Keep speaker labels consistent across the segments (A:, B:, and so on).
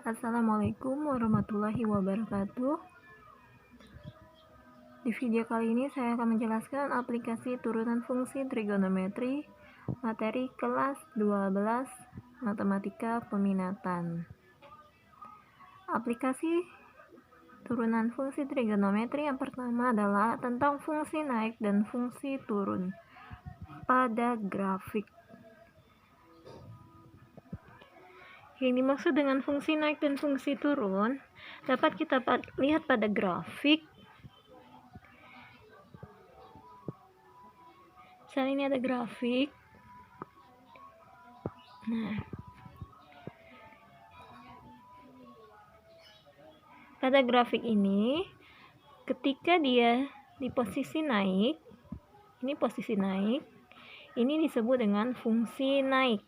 A: Assalamualaikum warahmatullahi wabarakatuh. Di video kali ini saya akan menjelaskan aplikasi turunan fungsi trigonometri materi kelas 12 Matematika Peminatan. Aplikasi turunan fungsi trigonometri yang pertama adalah tentang fungsi naik dan fungsi turun pada grafik. Yang dimaksud dengan fungsi naik dan fungsi turun dapat kita lihat pada grafik. Misalnya ini ada grafik. Nah, pada grafik ini ketika dia di posisi naik, ini posisi naik, ini disebut dengan fungsi naik.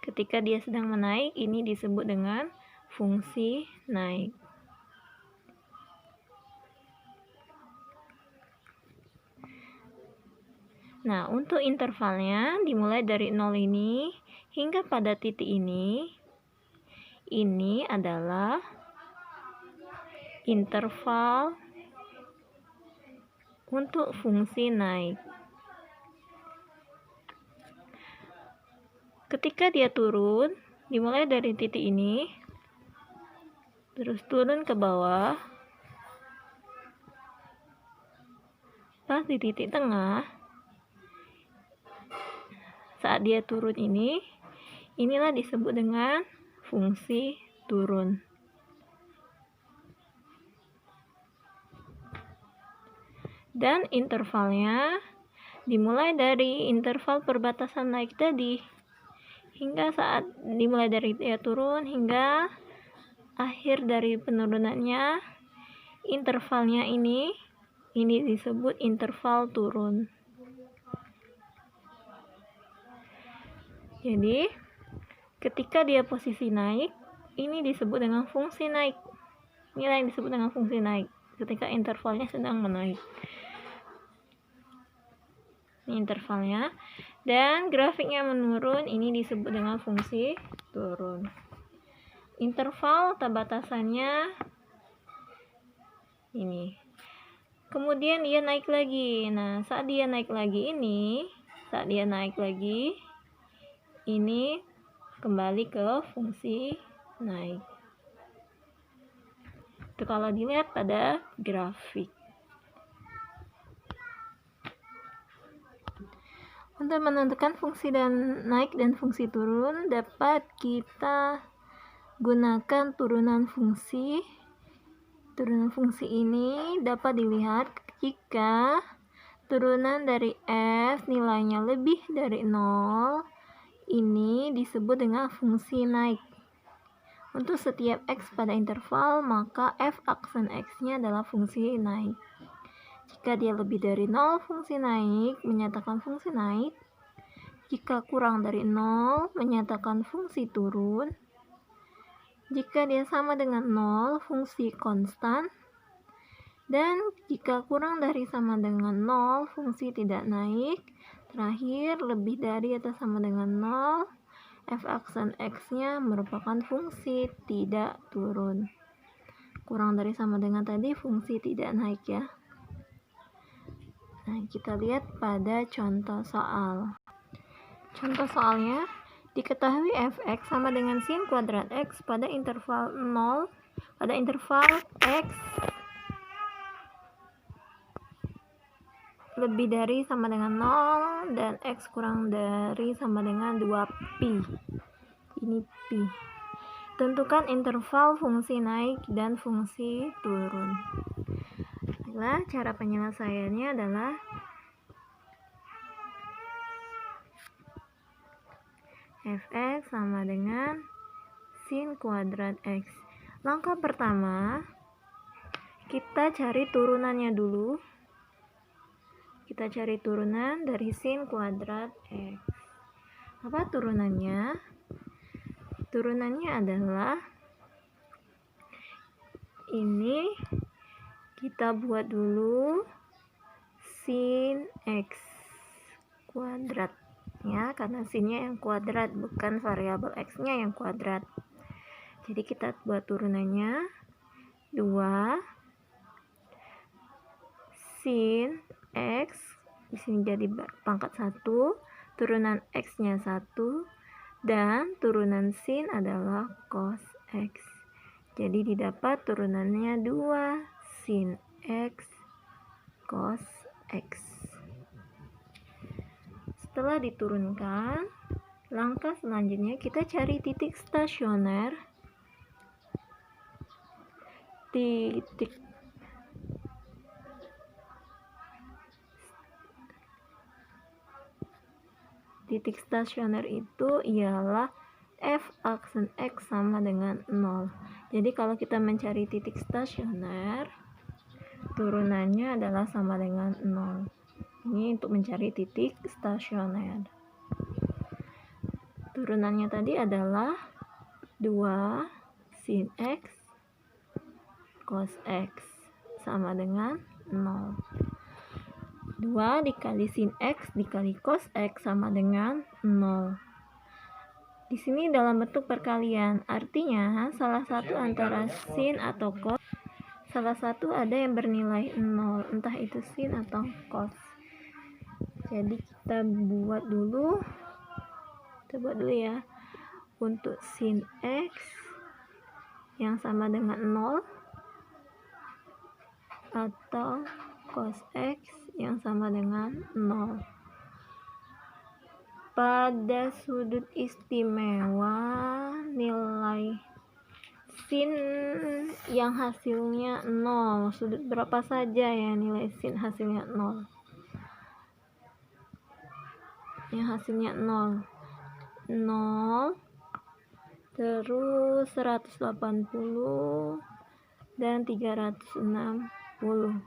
A: Ketika dia sedang menaik, ini disebut dengan fungsi naik. Nah, untuk intervalnya dimulai dari 0 ini hingga pada titik ini adalah interval untuk fungsi naik. Ketika dia turun, dimulai dari titik ini, terus turun ke bawah, pas di titik tengah, saat dia turun inilah disebut dengan fungsi turun. Dan intervalnya dimulai dari interval perbatasan naik tadi, hingga saat dimulai dari dia turun hingga akhir dari penurunannya, intervalnya ini disebut interval turun. Jadi ketika dia posisi naik, ini disebut dengan fungsi naik. Inilah yang disebut dengan fungsi naik ketika intervalnya sedang menaik. Ini intervalnya. Dan grafiknya menurun, ini disebut dengan fungsi turun. Interval batasannya ini. Kemudian dia naik lagi. Nah, saat dia naik lagi ini kembali ke fungsi naik. Itu kalau dilihat pada grafik. Untuk menentukan fungsi naik dan fungsi turun dapat kita gunakan turunan fungsi. Turunan fungsi ini dapat dilihat jika turunan dari f nilainya lebih dari 0, ini disebut dengan fungsi naik. Untuk setiap x pada interval, maka f aksen x-nya adalah fungsi naik. Jika dia lebih dari 0, fungsi naik, menyatakan fungsi naik. Jika kurang dari 0, menyatakan fungsi turun. Jika dia sama dengan 0, fungsi konstan. Dan jika kurang dari sama dengan 0, fungsi tidak naik. Terakhir, lebih dari atau sama dengan 0, f aksen x-nya merupakan fungsi tidak turun. Kurang dari sama dengan tadi, fungsi tidak naik ya. Nah, kita lihat pada contoh soal. Contoh soalnya, diketahui fx sama dengan sin kuadrat x pada interval 0, pada interval x lebih dari sama dengan 0 dan x kurang dari sama dengan 2pi. Ini pi. Tentukan interval fungsi naik dan fungsi turun. Cara penyelesaiannya adalah fx sama dengan sin kuadrat x. Langkah pertama, kita cari turunannya dulu. Kita cari turunan dari sin kuadrat x. Apa turunannya? Turunannya adalah ini, kita buat dulu sin x kuadrat. ya, karena sinnya yang kuadrat, bukan variabel x-nya yang kuadrat. Jadi kita buat turunannya 2 sin x, di sini jadi pangkat 1, turunan x-nya 1, dan turunan sin adalah cos x. Jadi didapat turunannya 2 sin x cos x. Setelah diturunkan, langkah selanjutnya kita cari titik stasioner. Titik stasioner itu ialah f aksen x sama dengan 0. Jadi kalau kita mencari titik stasioner, turunannya adalah sama dengan 0. Ini untuk mencari titik stasioner. Turunannya tadi adalah 2 sin x cos x sama dengan 0. 2 dikali sin x dikali cos x sama dengan 0. Di sini dalam bentuk perkalian, artinya salah satu antara sin atau cos, salah satu ada yang bernilai 0, entah itu sin atau cos. Jadi kita buat dulu ya, untuk sin x yang sama dengan 0 atau cos x yang sama dengan 0. Pada sudut istimewa, nilai sin yang hasilnya 0, sudut berapa saja ya nilai sin hasilnya 0? Yang hasilnya 0, terus 180 dan 360.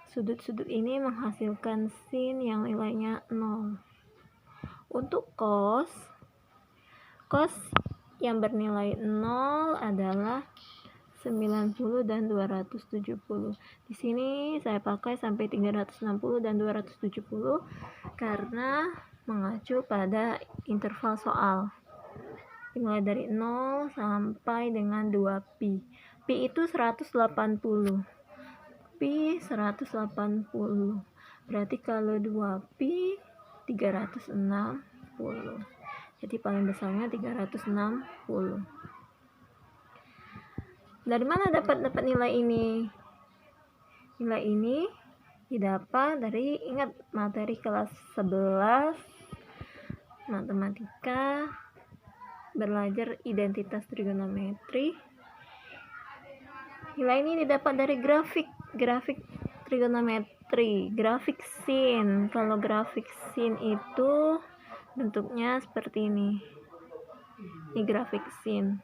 A: Sudut-sudut ini menghasilkan sin yang nilainya 0. Untuk cos yang bernilai 0 adalah 90 dan 270. Di sini saya pakai sampai 360 dan 270 karena mengacu pada interval soal. Dimulai dari 0 sampai dengan 2pi. Pi itu 180. Pi 180. Berarti kalau 2pi 360. Jadi paling besarnya 360. Dari mana dapat nilai ini? Nilai ini didapat dari, ingat materi kelas 11 matematika, belajar identitas trigonometri. Nilai ini didapat dari grafik trigonometri, grafik sin. Kalau grafik sin itu bentuknya seperti ini. Ini grafik sin.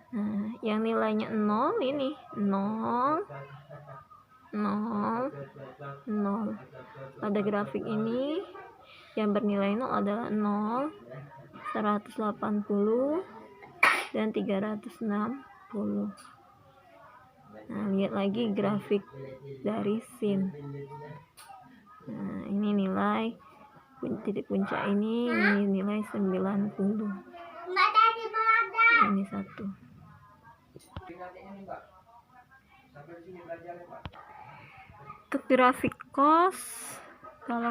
A: Nah, yang nilainya 0 ini 0 0 0. Pada grafik ini yang bernilai 0 adalah 0, 180 dan 360. Nah, lihat lagi grafik dari sin. Nah, ini nilai titik puncak ini nilai 90. Ini 1. Untuk grafik cos, kalau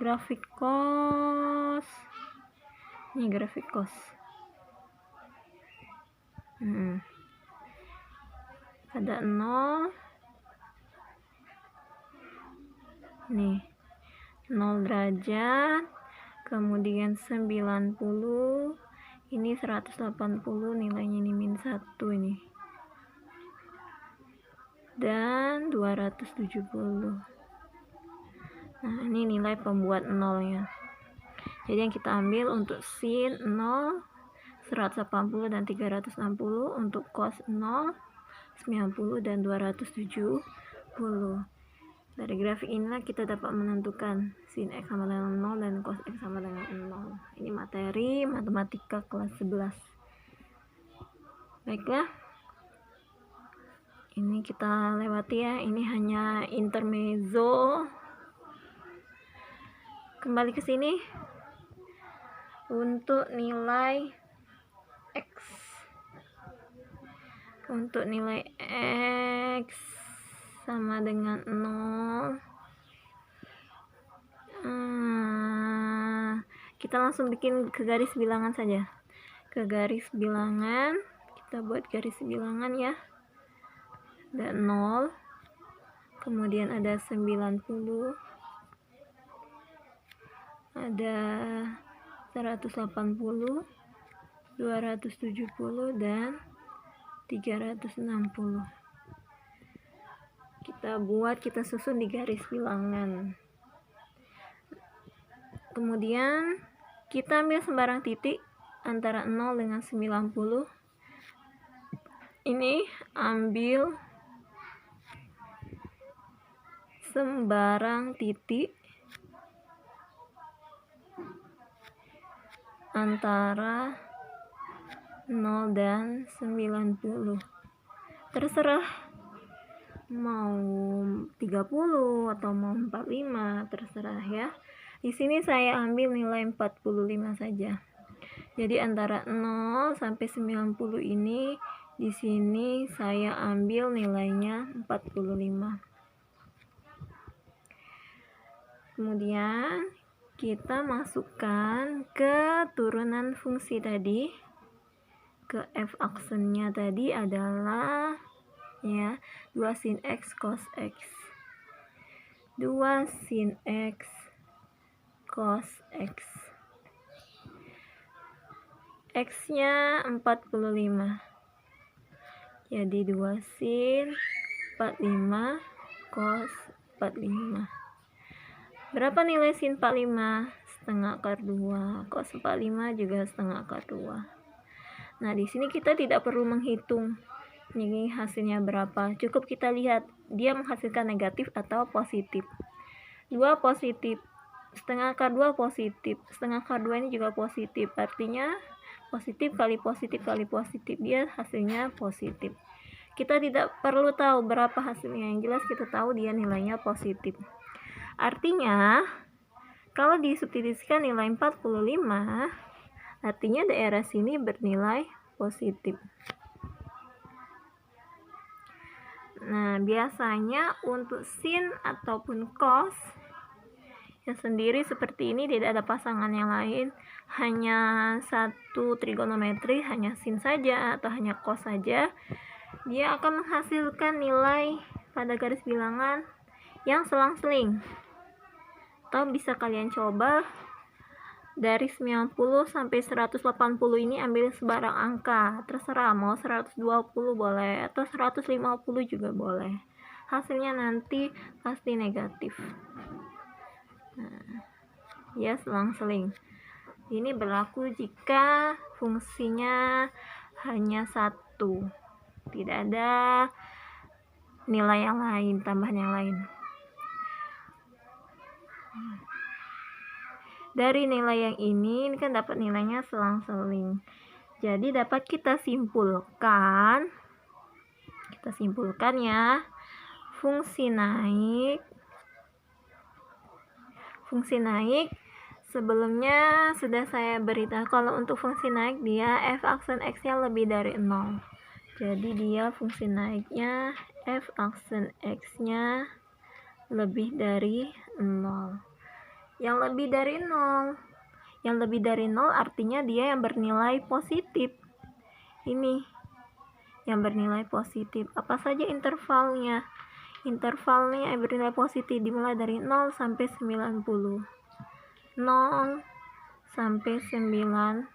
A: grafik cos, ini grafik cos. Ada 0, nih 0 derajat, kemudian 90, ini 180, nilainya ini min 1 ini, dan 270. Nah, ini nilai pembuat 0 nya. Jadi yang kita ambil untuk sin 0 180 dan 360, untuk cos 0 90 dan 270. Dari grafik inilah kita dapat menentukan sin x sama dengan 0 dan cos x sama dengan 0. Ini materi matematika kelas 11. Baiklah, ini kita lewati ya, ini hanya intermezzo. Kembali ke sini. Untuk nilai X. Untuk nilai X sama dengan 0. Kita langsung bikin ke garis bilangan saja. Ke garis bilangan, kita buat garis bilangan ya. Ada 0, kemudian ada 90, ada 180, 270, dan 360. Kita susun di garis bilangan. Kemudian kita ambil sembarang titik antara 0 dengan 90. Ini ambil sembarang titik antara 0 dan 90. Terserah mau 30 atau mau 45, terserah ya. Di sini saya ambil nilai 45 saja. Jadi antara 0 sampai 90 ini di sini saya ambil nilainya 45. Kemudian kita masukkan ke turunan fungsi tadi. Ke f aksennya tadi adalah ya 2 sin x cos x. 2 sin x cos x. X-nya 45. Jadi 2 sin 45 cos 45. Berapa nilai sin 45? Setengah akar 2. Cos 45 juga setengah akar 2. Nah, di sini kita tidak perlu menghitung ini hasilnya berapa. Cukup kita lihat dia menghasilkan negatif atau positif. 2 positif. Setengah akar 2 positif. Setengah akar 2 ini juga positif. Artinya positif kali positif kali positif, dia hasilnya positif. Kita tidak perlu tahu berapa hasilnya, yang jelas kita tahu dia nilainya positif. Artinya kalau disubstitusikan nilai 45, artinya daerah sini bernilai positif. Nah, biasanya untuk sin ataupun cos yang sendiri seperti ini, tidak ada pasangan yang lain, hanya satu trigonometri, hanya sin saja atau hanya cos saja, dia akan menghasilkan nilai pada garis bilangan yang selang-seling. Atau bisa kalian coba dari 90 sampai 180 ini ambil sebarang angka, terserah mau 120 boleh atau 150 juga boleh. Hasilnya nanti pasti negatif. Nah, ya selang-seling. Ini berlaku jika fungsinya hanya satu, tidak ada nilai yang lain, tambahan yang lain. Dari nilai yang ini kan dapat nilainya selang-seling. Jadi dapat kita simpulkan ya, fungsi naik sebelumnya sudah saya beritahu kalau untuk fungsi naik dia f aksen x-nya lebih dari 0. Jadi dia fungsi naiknya f aksen x-nya lebih dari 0. Yang lebih dari 0 artinya dia yang bernilai positif. Ini yang bernilai positif. Apa saja intervalnya? Intervalnya yang bernilai positif dimulai dari 0 sampai 90. 0 sampai 90.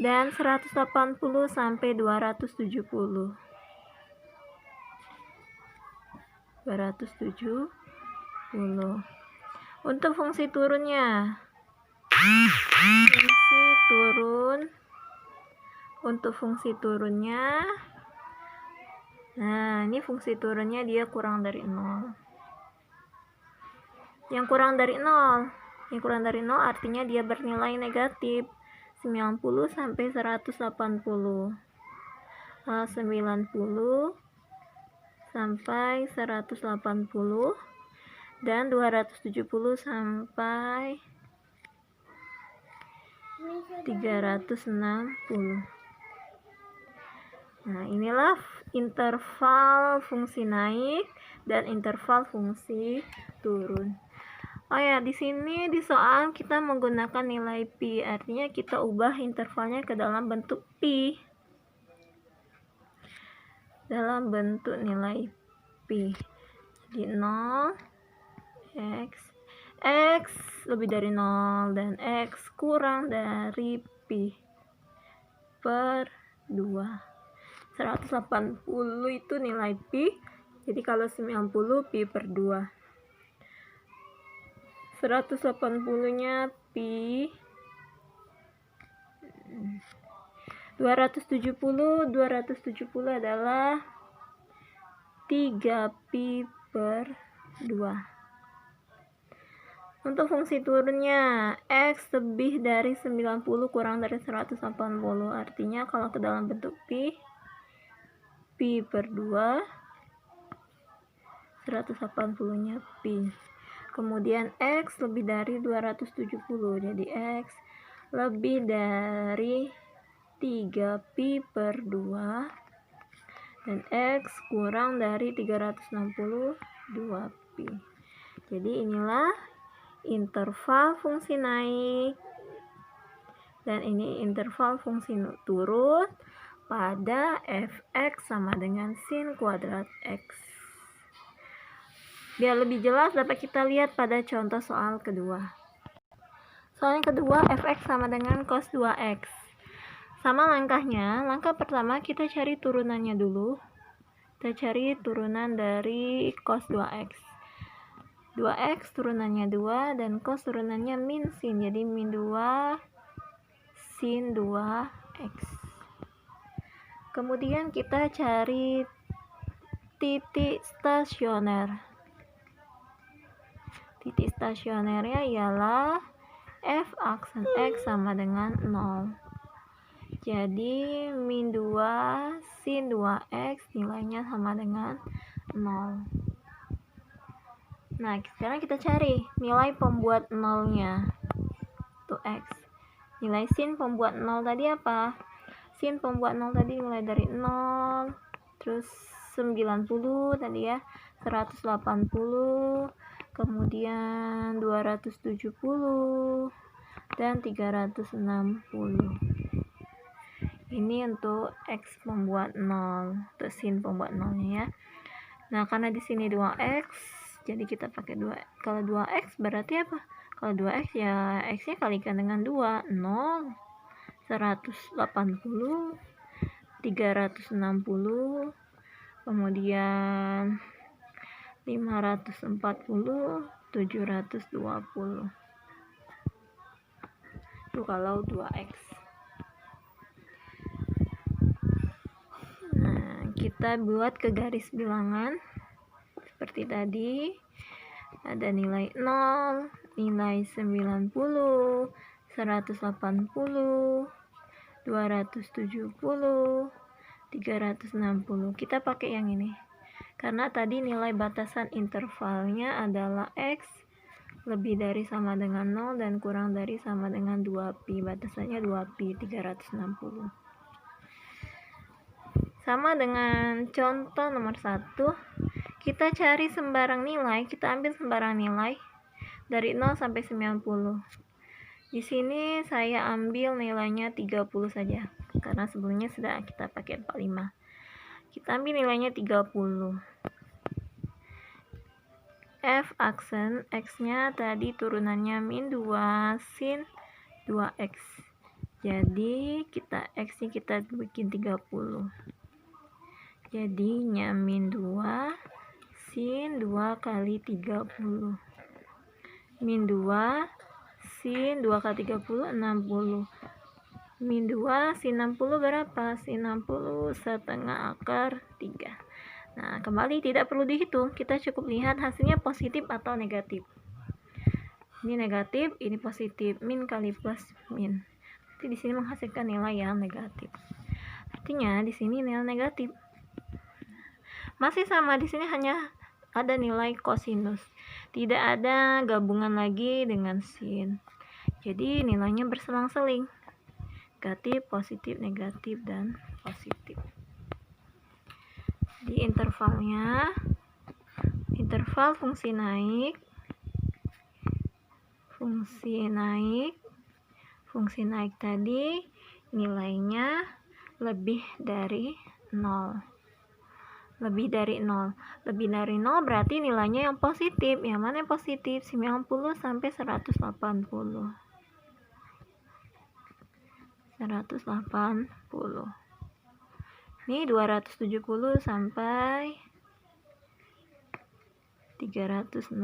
A: Dan 180 sampai 270. 270. Untuk fungsi turunnya. Untuk fungsi turunnya. Nah, ini fungsi turunnya dia kurang dari 0. Yang kurang dari 0 artinya dia bernilai negatif. 90 sampai 180. 90 sampai 180 dan 270 sampai 360. Nah, inilah interval fungsi naik dan interval fungsi turun. Oh ya, di sini di soal kita menggunakan nilai pi, artinya kita ubah intervalnya ke dalam bentuk pi. Dalam bentuk nilai pi. Jadi 0, x lebih dari 0 dan x kurang dari pi per 2. 180 itu nilai pi, jadi kalau 90 pi per 2. 180 nya pi 270 adalah 3 pi per 2. Untuk fungsi turunnya, x lebih dari 90 kurang dari 180, artinya kalau ke dalam bentuk pi per 2, 180 nya pi. Kemudian x lebih dari 270, jadi x lebih dari 3 pi per 2 dan x kurang dari 360 2 pi. Jadi inilah interval fungsi naik dan ini interval fungsi turun pada fx sama dengan sin kuadrat x. Biar lebih jelas dapat kita lihat pada contoh soal kedua. Soal yang kedua, fx sama dengan cos 2x. Sama langkahnya, langkah pertama kita cari turunannya dulu. Kita cari turunan dari cos 2x. 2x turunannya 2 dan cos turunannya min sin, jadi min 2 sin 2x. Kemudian kita cari titik stasioner. Titik stasionernya ialah f aksen x sama dengan 0. Jadi min 2 sin 2x nilainya sama dengan 0. Nah, sekarang kita cari nilai pembuat 0-nya. Tuh x. Nilai sin pembuat 0 tadi apa? Sin pembuat 0 tadi mulai dari 0, terus 90 tadi ya, 180, kemudian 270 dan 360. Ini untuk x pembuat 0, untuk sin pembuat 0-nya ya. Nah, karena di sini 2x, jadi kita pakai 2. Kalau 2x berarti apa? Kalau 2x ya x-nya kalikan dengan 2, 0, 180, 360, kemudian 540, 720. Itu kalau 2x. Nah, kita buat ke garis bilangan seperti tadi. Ada nilai 0, nilai 90, 180, 270, 360. Kita pakai yang ini karena tadi nilai batasan intervalnya adalah x lebih dari sama dengan 0 dan kurang dari sama dengan 2 pi. Batasannya 2 pi 360. Sama dengan contoh nomor 1, kita cari sembarang nilai, kita ambil sembarang nilai dari 0 sampai 90. Di sini saya ambil nilainya 30 saja, karena sebelumnya sudah kita pakai 45. Kita ambil nilainya 30. F aksen x-nya tadi turunannya min 2 sin 2x. Jadi x-nya kita bikin 30. Jadinya min 2 sin 2 kali 30. Min 2 sin 2 kali 30, 60. Min 2 sin 60 berapa? Sin 60 setengah akar 3. Nah, kembali tidak perlu dihitung, kita cukup lihat hasilnya positif atau negatif. Ini negatif, ini positif, min kali plus min. Jadi di sini menghasilkan nilai yang negatif. Artinya di sini nilai negatif. Masih sama, di sini hanya ada nilai kosinus. Tidak ada gabungan lagi dengan sin. Jadi nilainya berselang-seling. Negatif, positif, negatif, dan positif. Di intervalnya, interval fungsi naik, fungsi naik tadi nilainya lebih dari 0. Lebih dari 0 berarti nilainya yang positif. Yang mana yang positif? 90 sampai 180. Ini 270 sampai 360.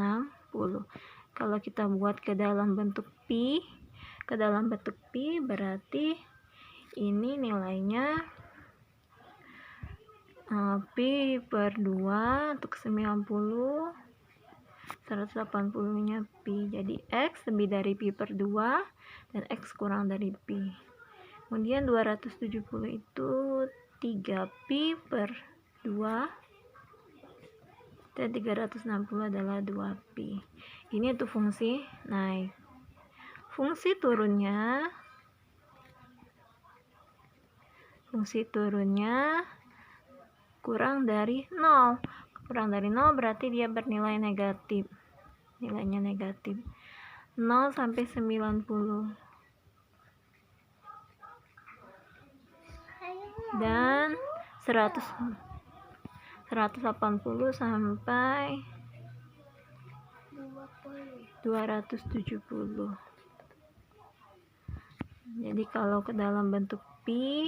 A: Kalau kita buat ke dalam bentuk pi, berarti ini nilainya pi per 2 untuk 90, 180 nya pi, jadi x lebih dari pi per 2 dan x kurang dari pi. Kemudian 270 itu 3 pi per 2 dan 360 adalah 2 pi. Ini untuk fungsi naik. Fungsi turunnya kurang dari 0. Kurang dari 0 berarti dia bernilai negatif. Nilainya negatif. 0 sampai 90. Dan 180 sampai 270. Jadi kalau ke dalam bentuk pi,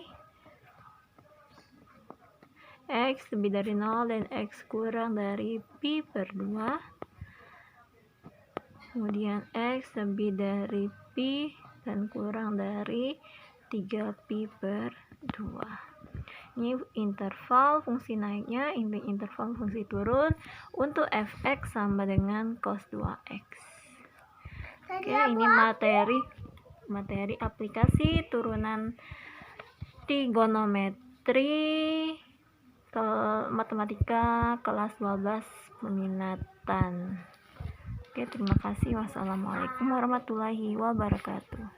A: x lebih dari 0 dan x kurang dari pi per 2, kemudian x lebih dari pi dan kurang dari 3 pi per 2. Ini interval fungsi naiknya, ini interval fungsi turun. Untuk fx sama dengan cos 2x. Oke, ini materi aplikasi turunan trigonometri matematika kelas 12 peminatan. Oke, terima kasih. Wassalamualaikum warahmatullahi wabarakatuh.